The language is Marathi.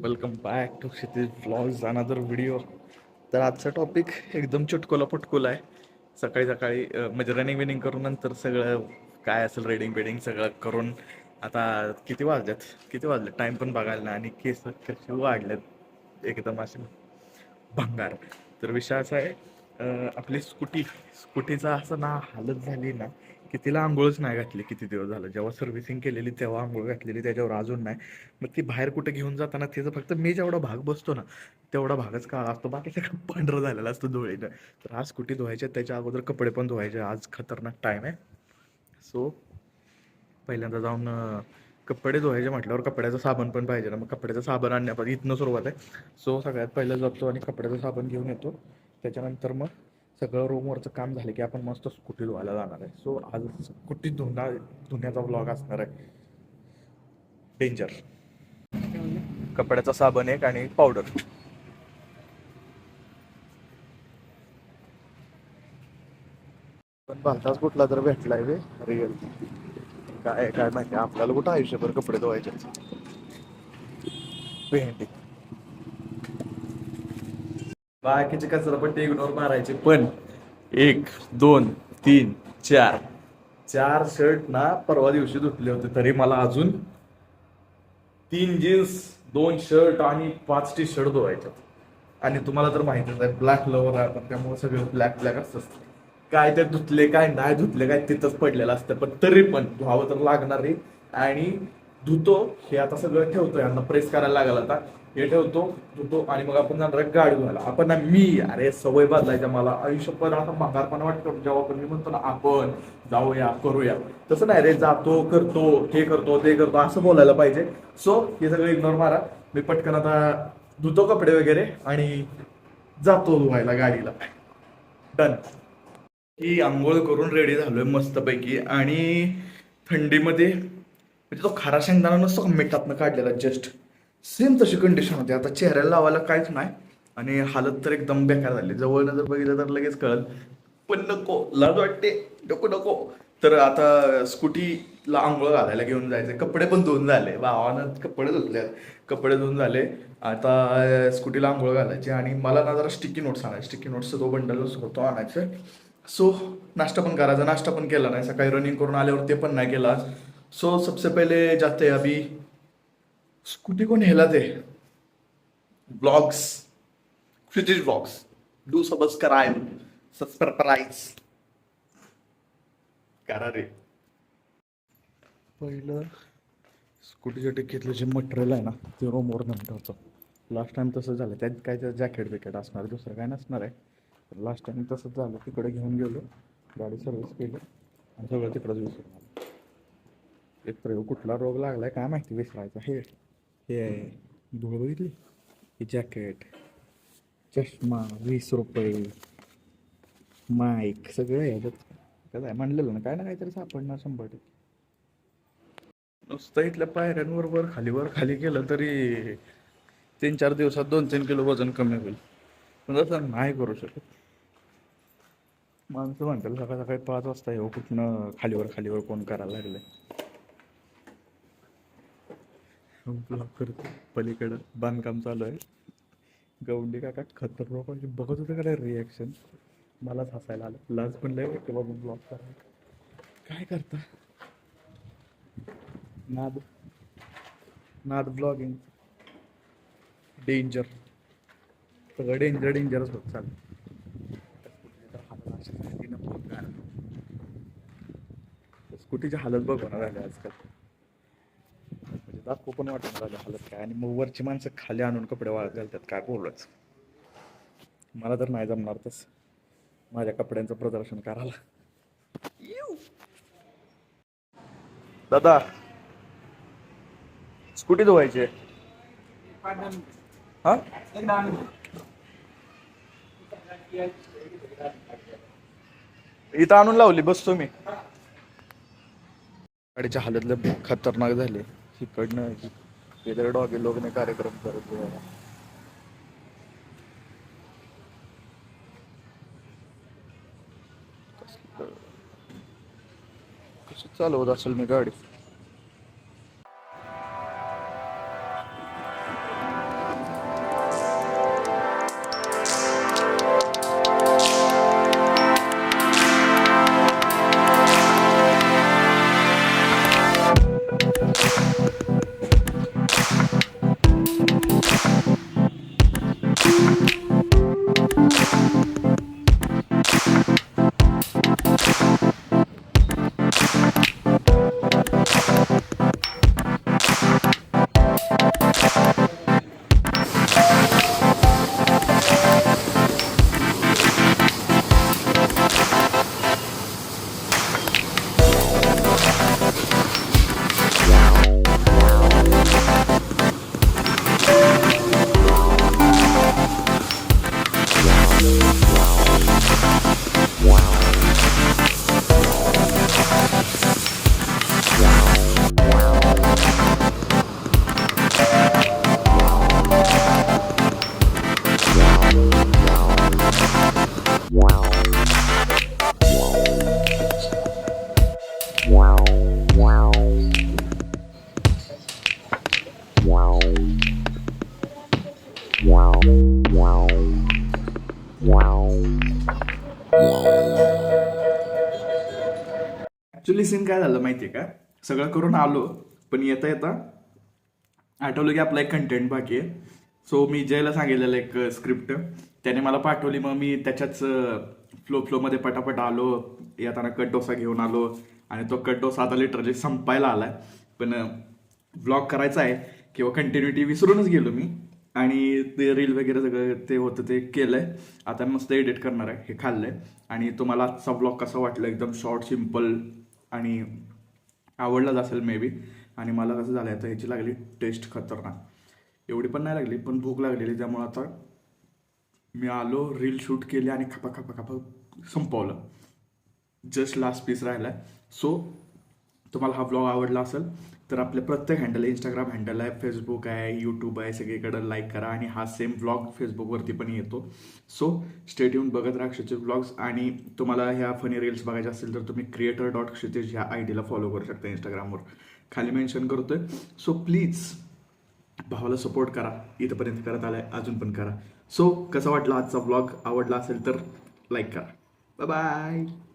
Welcome back to Kshitij vlogs another video. तर आजचा टॉपिक एकदम चुटकुला पुटकुला आहे. सकाळी सकाळी म्हणजे रनिंग विनिंग करून नंतर सगळं काय असेल रेडिंग बेडिंग सगळं करून आता किती वाजले टाईम पण बघायला नाही आणि केस कसे वाढलेत एकदम असे भंगार. तर विषय असा आहे, आपली स्कूटीचा असं ना हालत झाली ना की तिला आंघोळच नाही घातली किती दिवस झालं. जेव्हा सर्व्हिसिंग केलेली तेव्हा आंघोळ घातलेली, त्याच्यावर अजून नाही. मग ती बाहेर कुठे घेऊन जाताना तिचं फक्त मी जेवढा भाग बसतो ना तेवढा भागच काळा असतो, बाकी सगळं पांढरं झालेलं असतं धुळीनं. तर आज स्कूटी धुवायच्या, त्याच्या अगोदर कपडे पण धुवायचे. आज खतरनाक टाईम आहे. सो पहिल्यांदा जाऊन कपडे धुवायचे म्हटल्यावर कपड्याचं साबण पण पाहिजे ना. मग कपड्याचं साबण आणण्यापासून इथनं सुरुवात आहे. सो सगळ्यात पहिलं जातो आणि कपड्याचं साबण घेऊन येतो. त्याच्यानंतर मग सगळं रूमवरचं काम झालं की आपण मस्त स्कूटी धुवायला जाणार आहे. सो आज स्कूटी धुण्याचा व्लॉग असणार आहे. डेंजर. कपड्याचा साबण एक आणि पावडर. पण भलताच कुठला तर भेटलाय बे रिअल. काय काय माहिती आपल्याला कुठं आयुष्यभर कपडे धुवायचे. भेंडी बाकीचे कचरापट्टी इग्नोर मारायचे. पण 1 2 3 4 4 शर्ट ना परवा दिवशी धुतले होते, तरी मला अजून 3 जीन्स 2 शर्ट आणि 5 टी शर्ट धुवायचे. आणि तुम्हाला तर माहितीच आहे ब्लॅक लवर आहे आपण, त्यामुळे सगळं ब्लॅक ब्लॅक असतं. काय ते धुतले काय नाही धुतले काय तिथंच पडलेलं असतं, पण तरी पण धुवावं तर लागणार आहे. आणि धुतो हे आता सगळं ठेवतो, यांना प्रेस करायला लागला. आता हे ठेवतो धुतो आणि मग आपण जाणार आहे गाडी धुवायला. आपण ना मी अरे सवय बदलायच्या मला आयुष्य पण आता माघारपणा वाटतो जेव्हा पण मी म्हणतो ना आपण जाऊया करूया. तसं नाही रे, जातो करतो हे करतो ते करतो असं बोलायला पाहिजे. सो हे सगळं इग्नोर मारा. मी पटकन आता धुतो कपडे वगैरे आणि जातो धुवायला गाडीला. डन. की आंघोळ करून रेडी झालोय मस्तपैकी. आणि थंडीमध्ये म्हणजे तो खारा शेंगदाणा नसतो का मिठातनं काढलेला जस्ट सेम तशी कंडिशन होती. आता चेहऱ्याला लावायला काहीच नाही आणि हालत तर एकदम बेकार झाली. जवळनं जर बघितलं तर लगेच कळल, पण नको लाज वाटते. नको नको. तर आता स्कूटीला आंघोळ घालायला घेऊन जायचे. कपडे पण धुवून झाले, भावानं कपडे धुतले, कपडे धुवून झाले. आता स्कूटीला आंघोळ घालायची आणि मला ना जरा स्टिकी नोट्स आणायचे. स्टिकी नोट्सचा तो बंडल होतो आणायचं. सो नाश्ता पण करायचा, नाश्ता पण केला नाही. सकाळी रनिंग करून आल्यावर ते पण नाही केला. सो सबसे पहिले जाते अभी स्कूटी को नेला थे blogs, Kshitij blogs. Do subscribe करा रे. पहिलं स्कूटीच्या टिकीतलं जे मटेरियल आहे ना ते रूमवर नेऊन ठेवतो. लास्ट टाइम तसं झालं, त्यात काय तर जॅकेट बिकेट असणार, दुसरं काय नसणार आहे. लास्ट टाइम तसंच झालं, तिकडे घेऊन गेलो, गाडी सर्व्हिस केली आणि सगळं तिकडंच विसरून आलो. एक तर कुठला रोग लागलाय काय माहिती विसरायचा. हे धूळ बघितली, हे जॅकेट, चष्मा 20 रुपये, माईक सगळं ह्याच्यात काय आहे म्हणलेलं ना, काय ना काहीतरी सापडणार 100%. नुसतं इथल्या पायऱ्यांवर वर खाली केलं तरी 3 4 दिवसात 2 3 किलो वजन कमी होईल. पण तसं नाही करू शकत. माणसं म्हणतात सकाळ सकाळी 5 वाजता येऊ, कुठनं खालीवर कोण करायला लागले. ब्लॉक करतो. पलीकडं बांधकाम चालू आहे. गवंडी काका खतरनाक बघत होते का रिॲक्शन, मलाच हसायला आलं. लाज पण लय वाटतं बाबा ब्लॉक करायला. काय करता, नाद नाद ब्लॉगिंग डेंजर. सगळं डेंजरच होत चाललं. स्कूटीची हालत बघणार झाली आजकाल, म्हणजे दाखवू पण वाटत झालं हालत काय. आणि मग वरची माणसं खाली आणून कपडे वाळत घालतात, काय बोलवायचं. मला तर नाही जमणार तस माझ्या कपड्यांचं प्रदर्शन करायला. दादा स्कूटी धुवायची आहे. हा इथं आणून लावली, बसतो मी. गाडीच्या हालतले खतरनाक झाले. इकडनं इधर डॉगी लोकने कार्यक्रम करत होते. कसं चालवत असेल मी गाडी. ऍक्च्युली सीन काय झालं माहितीये का, सगळं करून आलो, पण येता येता आठवलं की आपला एक कंटेंट बाकी आहे. सो मी जयला सांगितलेलं एक स्क्रिप्ट, त्याने मला पाठवली. मग मी त्याच्याच फ्लोमध्ये पटापट आलो. येताना कट डोसा घेऊन आलो आणि तो कट डोसा आता लिटरली संपायला आलाय. पण व्लॉग करायचा आहे किंवा कंटिन्युटी विसरूनच गेलो मी. आणि ते रील वगैरे सगळं ते होतं ते केलंय. आता मस्त एडिट करणार आहे. हे खाल्लंय. आणि तुम्हाला आजचा व्लॉग कसा वाटला, एकदम शॉर्ट सिम्पल आणि आवडलाच असेल मे बी. आणि मला कसं झालं आता ह्याची लागली टेस्ट खतरनाक. एवढी पण नाही लागली, पण भूक लागलेली, त्यामुळे आता मी आलो, रील शूट केली आणि खपा खपा खपा संपवलं. जस्ट लास्ट पीस राहिला आहे. सो तुम्हाला हा व्लॉग आवडला असेल तर आपले प्रत्येक हँडल आहे, इंस्टाग्राम हँडल आहे, फेसबुक आहे, यूट्यूब आहे, सगळीकडे लाईक करा. आणि हा सेम व्लॉग फेसबुकवरती पण येतो. सो स्टे ट्यून, बघत राहा क्षितिज व्लॉग्स. आणि तुम्हाला ह्या फनी रील्स बघायच्या असतील तर तुम्ही creator.क्षितिज ह्या आयडीला फॉलो करू शकता इंस्टाग्रामवर, खाली मेन्शन करतोय. सो प्लीज भावाला सपोर्ट करा. इथंपर्यंत करत आलाय, अजून पण करा. सो कसा वाटला आजचा व्लॉग, आवडला असेल तर लाईक करा. Bye bye.